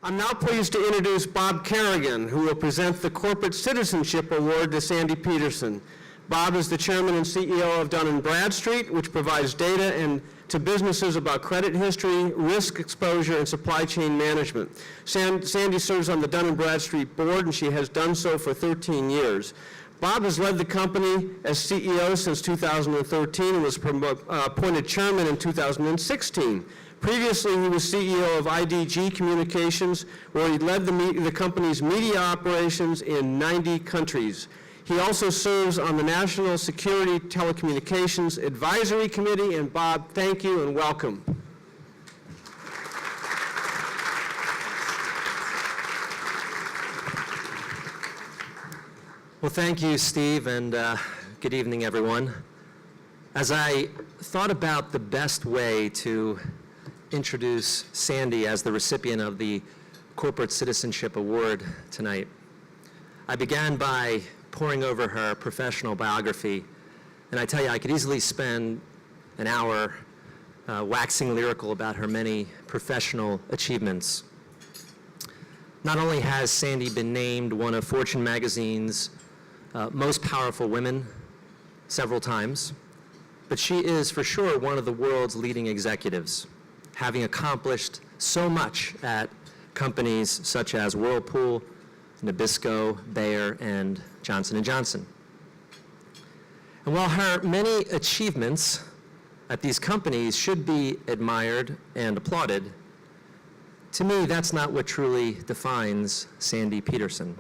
I'm now pleased to introduce Bob Carrigan, who will present the Corporate Citizenship Award to Sandra Peterson. Bob is the chairman and CEO of Dun and Bradstreet, which provides data to businesses about credit history, risk exposure, and supply chain management. Sandy serves on the Dun and Bradstreet board, and she has done so for 13 years. Bob has led the company as CEO since 2013 and was appointed chairman in 2016. Previously, he was CEO of IDG Communications, where he led the company's media operations in 90 countries. He also serves on the National Security Telecommunications Advisory Committee. And Bob, thank you and welcome. Well, thank you, Steve, and good evening, everyone. As I thought about the best way to introduce Sandy as the recipient of the Corporate Citizenship Award tonight, I began by poring over her professional biography, and I tell you, I could easily spend an hour waxing lyrical about her many professional achievements. Not only has Sandy been named one of Fortune magazine's most powerful women several times, but she is for sure one of the world's leading executives, having accomplished so much at companies such as Whirlpool, Nabisco, Bayer, and Johnson & Johnson. And while her many achievements at these companies should be admired and applauded, to me, that's not what truly defines Sandra Peterson.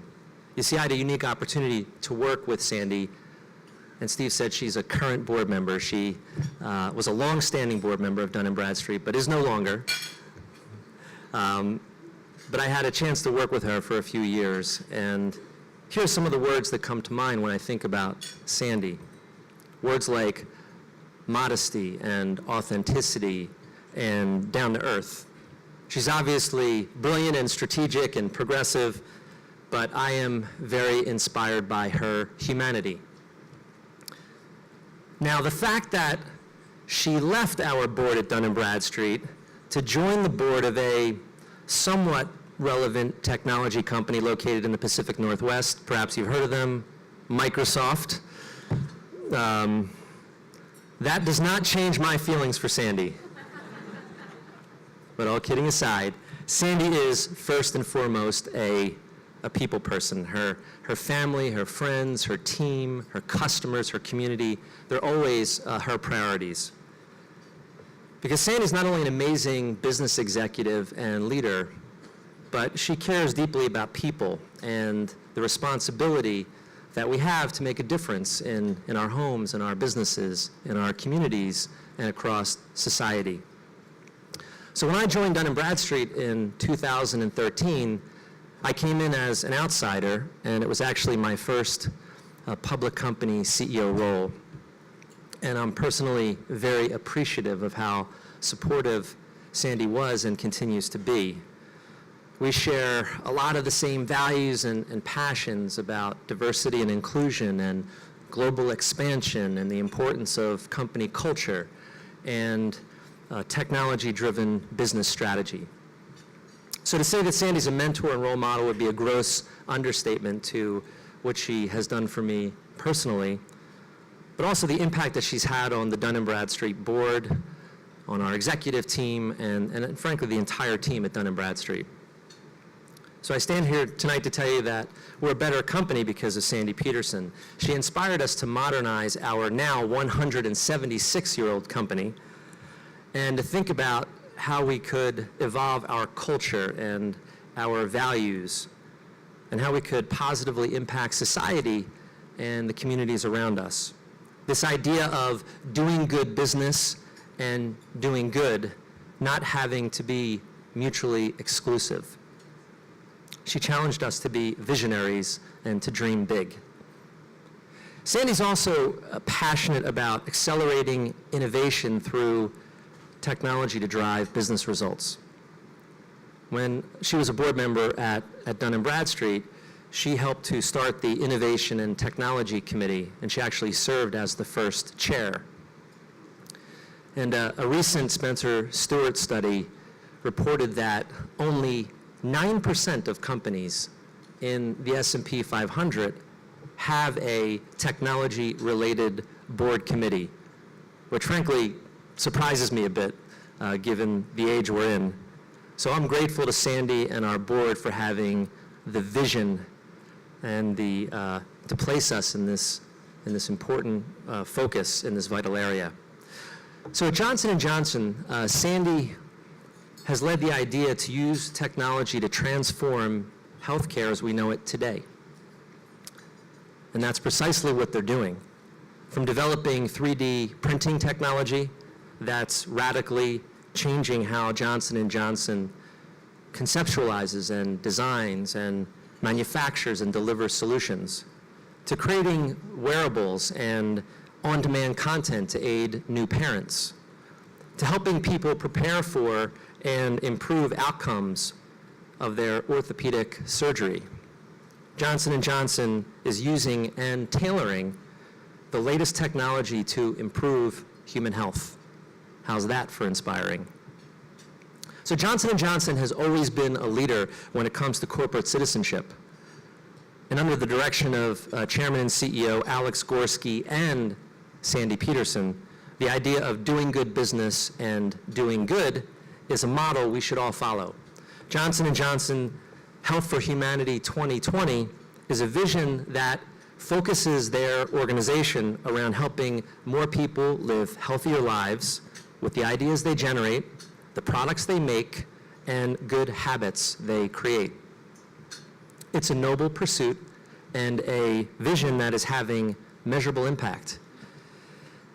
You see, I had a unique opportunity to work with Sandy, and Steve said she's a current board member. She was a long-standing board member of Dun & Bradstreet, but is no longer. But I had a chance to work with her for a few years, and here are some of the words that come to mind when I think about Sandy. Words like modesty and authenticity and down to earth. She's obviously brilliant and strategic and progressive, but I am very inspired by her humanity. Now, the fact that she left our board at Dun & Bradstreet to join the board of a somewhat relevant technology company located in the Pacific Northwest, perhaps you've heard of them, Microsoft, that does not change my feelings for Sandy. But all kidding aside, Sandy is first and foremost a people person. Her family, her friends, her team, her customers, her community, they're always her priorities. Because Sandy's not only an amazing business executive and leader, but she cares deeply about people and the responsibility that we have to make a difference in our homes, in our businesses, in our communities, and across society. So when I joined Dun & Bradstreet in 2013, I came in as an outsider, and it was actually my first public company CEO role. And I'm personally very appreciative of how supportive Sandy was and continues to be. We share a lot of the same values and passions about diversity and inclusion and global expansion and the importance of company culture and technology-driven business strategy. So to say that Sandy's a mentor and role model would be a gross understatement to what she has done for me personally, but also the impact that she's had on the Dun & Bradstreet board, on our executive team, and frankly, the entire team at Dun & Bradstreet. So I stand here tonight to tell you that we're a better company because of Sandra Peterson. She inspired us to modernize our now 176-year-old company and to think about how we could evolve our culture and our values and how we could positively impact society and the communities around us. This idea of doing good business and doing good not having to be mutually exclusive. She challenged us to be visionaries and to dream big. Sandy's also passionate about accelerating innovation through technology to drive business results. When she was a board member at Dun & Bradstreet, she helped to start the Innovation and Technology Committee, and she actually served as the first chair. And a recent Spencer Stewart study reported that only 9% of companies in the S&P 500 have a technology-related board committee, which frankly surprises me a bit, given the age we're in. So I'm grateful to Sandy and our board for having the vision and to place us in this important focus in this vital area. So at Johnson & Johnson, Sandy has led the idea to use technology to transform healthcare as we know it today. And that's precisely what they're doing. From developing 3D printing technology that's radically changing how Johnson & Johnson conceptualizes and designs and manufactures and delivers solutions, to creating wearables and on-demand content to aid new parents, to helping people prepare for and improve outcomes of their orthopedic surgery. Johnson & Johnson is using and tailoring the latest technology to improve human health. How's that for inspiring? So Johnson & Johnson has always been a leader when it comes to corporate citizenship. And under the direction of Chairman and CEO Alex Gorski and Sandy Peterson, the idea of doing good business and doing good is a model we should all follow. Johnson & Johnson Health for Humanity 2020 is a vision that focuses their organization around helping more people live healthier lives with the ideas they generate, the products they make, and good habits they create. It's a noble pursuit and a vision that is having measurable impact.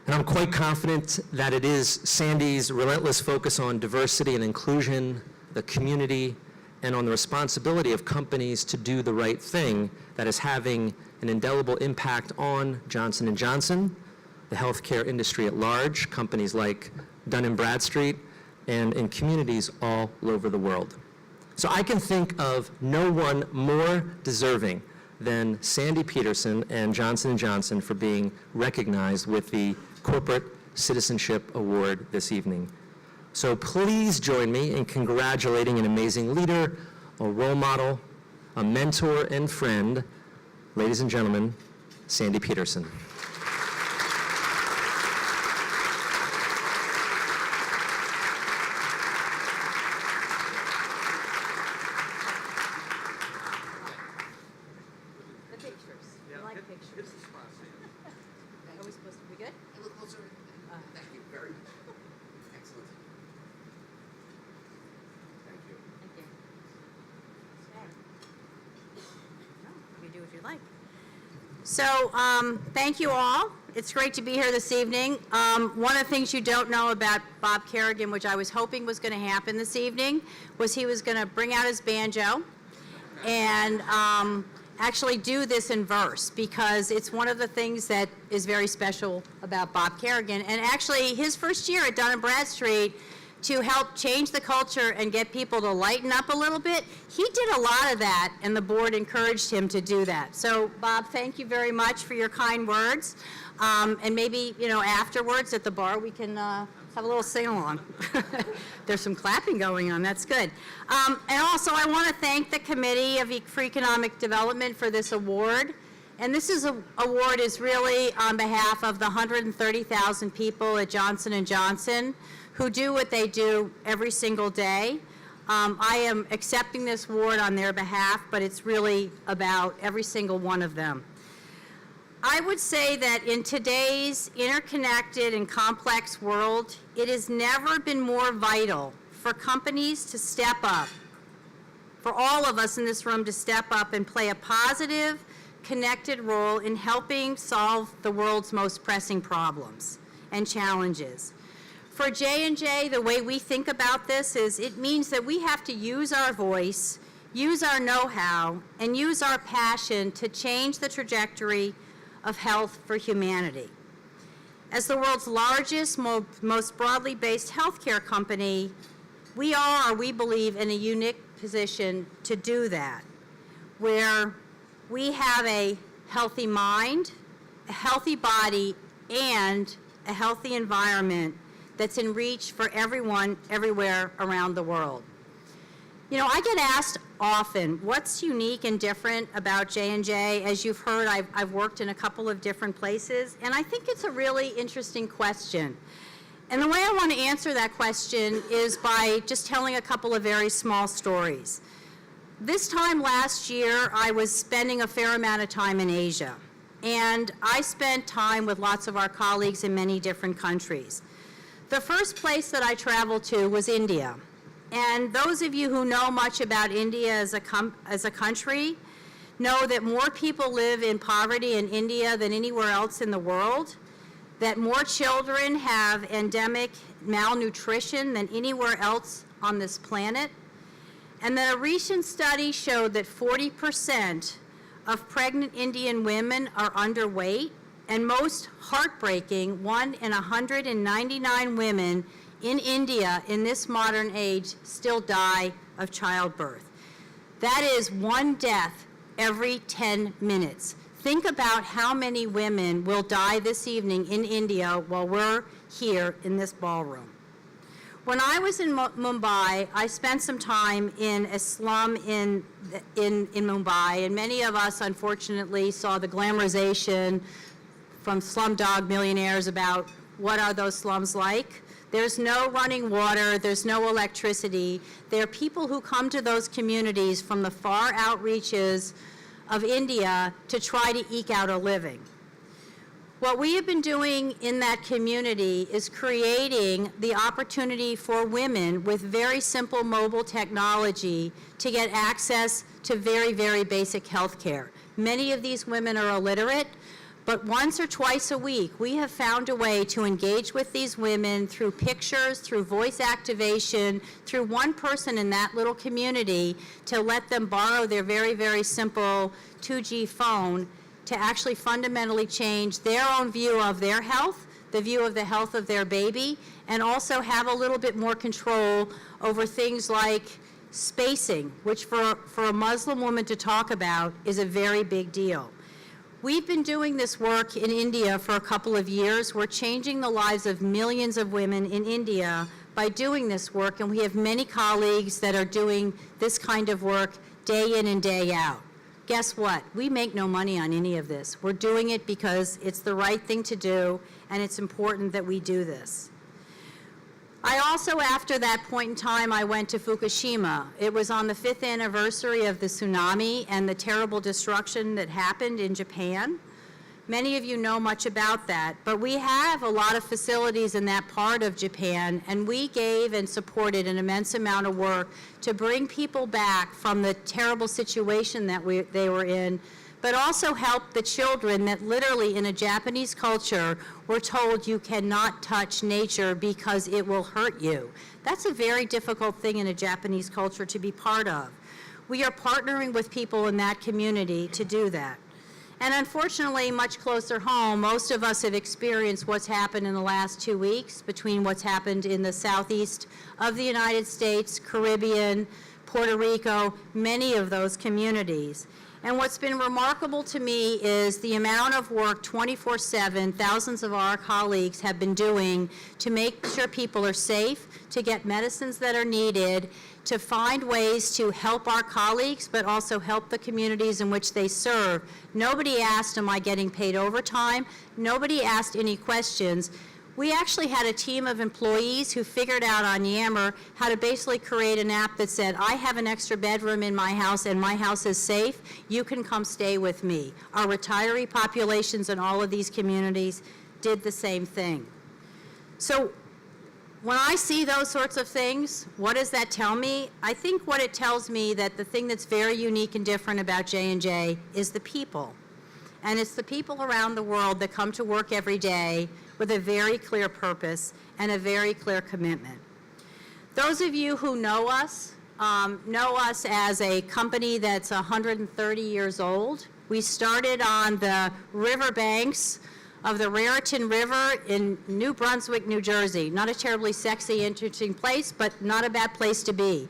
And I'm quite confident that it is Sandy's relentless focus on diversity and inclusion, the community, and on the responsibility of companies to do the right thing that is having an indelible impact on Johnson & Johnson, the healthcare industry at large, companies like Dun and Bradstreet, and in communities all over the world. So I can think of no one more deserving than Sandy Peterson and Johnson & Johnson for being recognized with the Corporate Citizenship Award this evening. So please join me in congratulating an amazing leader, a role model, a mentor and friend, ladies and gentlemen, Sandy Peterson. So, thank you all. It's great to be here this evening. One of the things you don't know about Bob Carrigan, which I was hoping was going to happen this evening, was he was going to bring out his banjo and actually do this in verse, because it's one of the things that is very special about Bob Carrigan. And actually, his first year at Dun and Bradstreet, to help change the culture and get people to lighten up a little bit, he did a lot of that, and the board encouraged him to do that. So, Bob, thank you very much for your kind words. And maybe, afterwards at the bar, we can have a little sing-along. There's some clapping going on. That's good. And also, I want to thank the Committee for Economic Development for this award. And this award is really on behalf of the 130,000 people at Johnson & Johnson who do what they do every single day. I am accepting this award on their behalf, but it's really about every single one of them. I would say that in today's interconnected and complex world, it has never been more vital for companies to step up, for all of us in this room to step up and play a positive, connected role in helping solve the world's most pressing problems and challenges. For J&J, the way we think about this is it means that we have to use our voice, use our know-how, and use our passion to change the trajectory of health for humanity. As the world's largest, most broadly based healthcare company, we believe, in a unique position to do that, where we have a healthy mind, a healthy body, and a healthy environment that's in reach for everyone, everywhere around the world. You know, I get asked often, what's unique and different about J&J? As you've heard, I've worked in a couple of different places, and I think it's a really interesting question. And the way I want to answer that question is by just telling a couple of very small stories. This time last year, I was spending a fair amount of time in Asia, and I spent time with lots of our colleagues in many different countries. The first place that I traveled to was India. And those of you who know much about India as a country know that more people live in poverty in India than anywhere else in the world, that more children have endemic malnutrition than anywhere else on this planet, and that a recent study showed that 40% of pregnant Indian women are underweight, and most heartbreaking, 1 in 199 women in India in this modern age still die of childbirth. That is 1 death every 10 minutes. Think about how many women will die this evening in India while we're here in this ballroom. When I was in Mumbai, I spent some time in a slum in Mumbai, and many of us unfortunately saw the glamorization from Slumdog Millionaires about what are those slums like. There's no running water, there's no electricity. There are people who come to those communities from the far outreaches of India to try to eke out a living. What we have been doing in that community is creating the opportunity for women with very simple mobile technology to get access to very, very basic health care. Many of these women are illiterate, but once or twice a week, we have found a way to engage with these women through pictures, through voice activation, through one person in that little community to let them borrow their very, very simple 2G phone to actually fundamentally change their own view of their health, the view of the health of their baby, and also have a little bit more control over things like spacing, which for a Muslim woman to talk about is a very big deal. We've been doing this work in India for a couple of years. We're changing the lives of millions of women in India by doing this work, and we have many colleagues that are doing this kind of work day in and day out. Guess what? We make no money on any of this. We're doing it because it's the right thing to do, and it's important that we do this. I also, after that point in time, I went to Fukushima. It was on the 5th anniversary of the tsunami and the terrible destruction that happened in Japan. Many of you know much about that, but we have a lot of facilities in that part of Japan, and we gave and supported an immense amount of work to bring people back from the terrible situation that they were in, but also help the children that literally in a Japanese culture were told you cannot touch nature because it will hurt you. That's a very difficult thing in a Japanese culture to be part of. We are partnering with people in that community to do that. And unfortunately, much closer home, most of us have experienced what's happened in the last 2 weeks between what's happened in the southeast of the United States, Caribbean, Puerto Rico, many of those communities. And what's been remarkable to me is the amount of work 24/7 thousands of our colleagues have been doing to make sure people are safe, to get medicines that are needed, to find ways to help our colleagues, but also help the communities in which they serve. Nobody asked, am I getting paid overtime? Nobody asked any questions. We actually had a team of employees who figured out on Yammer how to basically create an app that said, I have an extra bedroom in my house and my house is safe. You can come stay with me. Our retiree populations in all of these communities did the same thing. So when I see those sorts of things, what does that tell me? I think what it tells me that the thing that's very unique and different about J&J is the people. And it's the people around the world that come to work every day with a very clear purpose and a very clear commitment. Those of you who know us as a company that's 130 years old. We started on the riverbanks of the Raritan River in New Brunswick, New Jersey. Not a terribly sexy, interesting place, but not a bad place to be.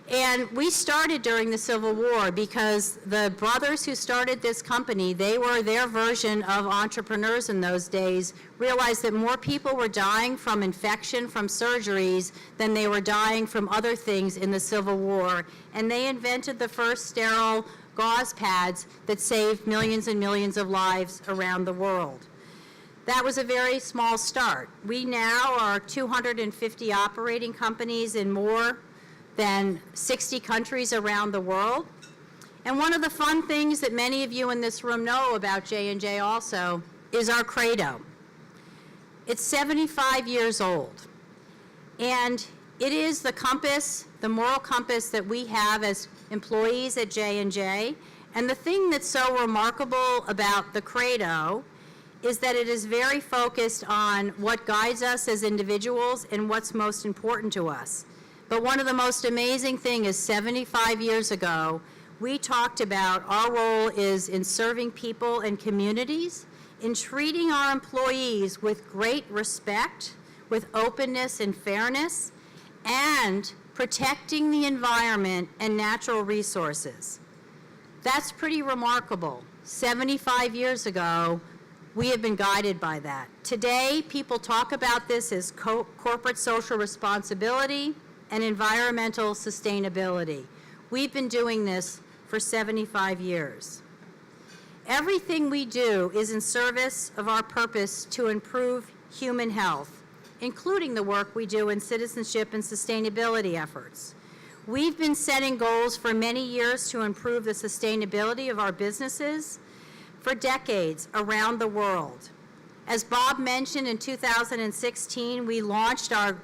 And we started during the Civil War because the brothers who started this company, they were their version of entrepreneurs in those days, realized that more people were dying from infection from surgeries than they were dying from other things in the Civil War. And they invented the first sterile gauze pads that saved millions and millions of lives around the world. That was a very small start. We now are 250 operating companies in more than 60 countries around the world. And one of the fun things that many of you in this room know about J&J also is our credo. It's 75 years old. And it is the compass, the moral compass that we have as employees at J&J. And the thing that's so remarkable about the credo is that it is very focused on what guides us as individuals and what's most important to us. But one of the most amazing things is 75 years ago, we talked about our role is in serving people and communities, in treating our employees with great respect, with openness and fairness, and protecting the environment and natural resources. That's pretty remarkable. 75 years ago, we have been guided by that. Today, people talk about this as corporate social responsibility and environmental sustainability. We've been doing this for 75 years. Everything we do is in service of our purpose to improve human health, including the work we do in citizenship and sustainability efforts. We've been setting goals for many years to improve the sustainability of our businesses for decades around the world. As Bob mentioned, in 2016, we launched our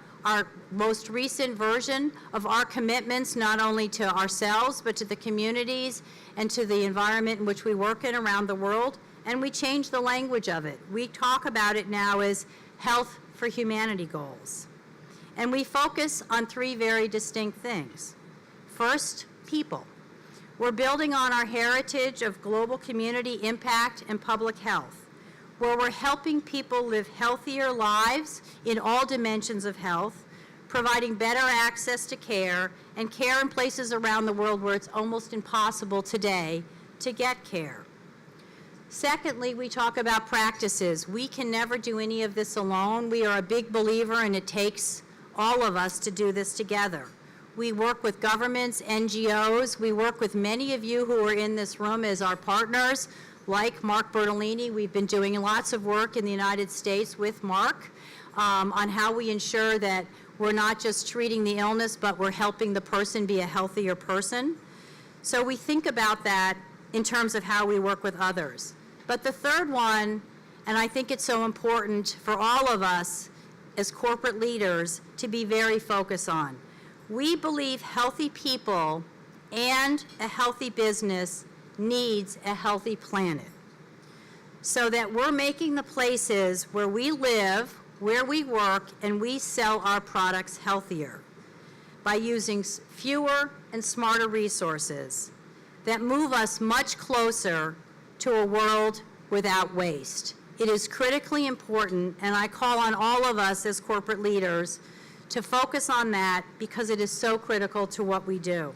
most recent version of our commitments, not only to ourselves, but to the communities and to the environment in which we work in around the world, and we changed the language of it. We talk about it now as Health for Humanity goals. And we focus on three very distinct things. First, people. We're building on our heritage of global community impact and public health, where we're helping people live healthier lives in all dimensions of health, providing better access to care, and care in places around the world where it's almost impossible today to get care. Secondly, we talk about practices. We can never do any of this alone. We are a big believer, and it takes all of us to do this together. We work with governments, NGOs. We work with many of you who are in this room as our partners, like Mark Bertolini. We've been doing lots of work in the United States with Mark on how we ensure that we're not just treating the illness, but we're helping the person be a healthier person. So we think about that in terms of how we work with others. But the third one, and I think it's so important for all of us as corporate leaders to be very focused on. We believe healthy people and a healthy business needs a healthy planet. So that we're making the places where we live, where we work, and we sell our products healthier by using fewer and smarter resources that move us much closer to a world without waste. It is critically important, and I call on all of us as corporate leaders to focus on that because it is so critical to what we do.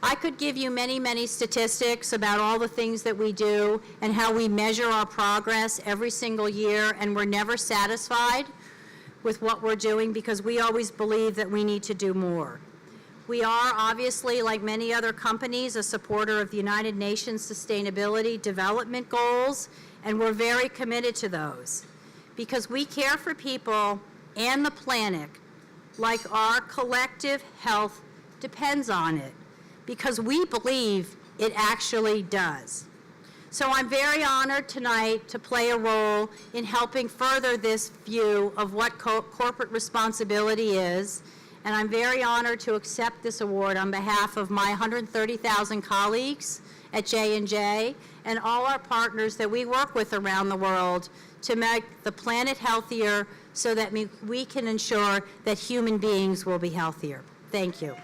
I could give you many, many statistics about all the things that we do and how we measure our progress every single year, and we're never satisfied with what we're doing because we always believe that we need to do more. We are obviously, like many other companies, a supporter of the United Nations Sustainability Development Goals, and we're very committed to those because we care for people and the planet like our collective health depends on it, because we believe it actually does. So I'm very honored tonight to play a role in helping further this view of what corporate responsibility is, and I'm very honored to accept this award on behalf of my 130,000 colleagues at J&J and all our partners that we work with around the world to make the planet healthier so that we can ensure that human beings will be healthier. Thank you.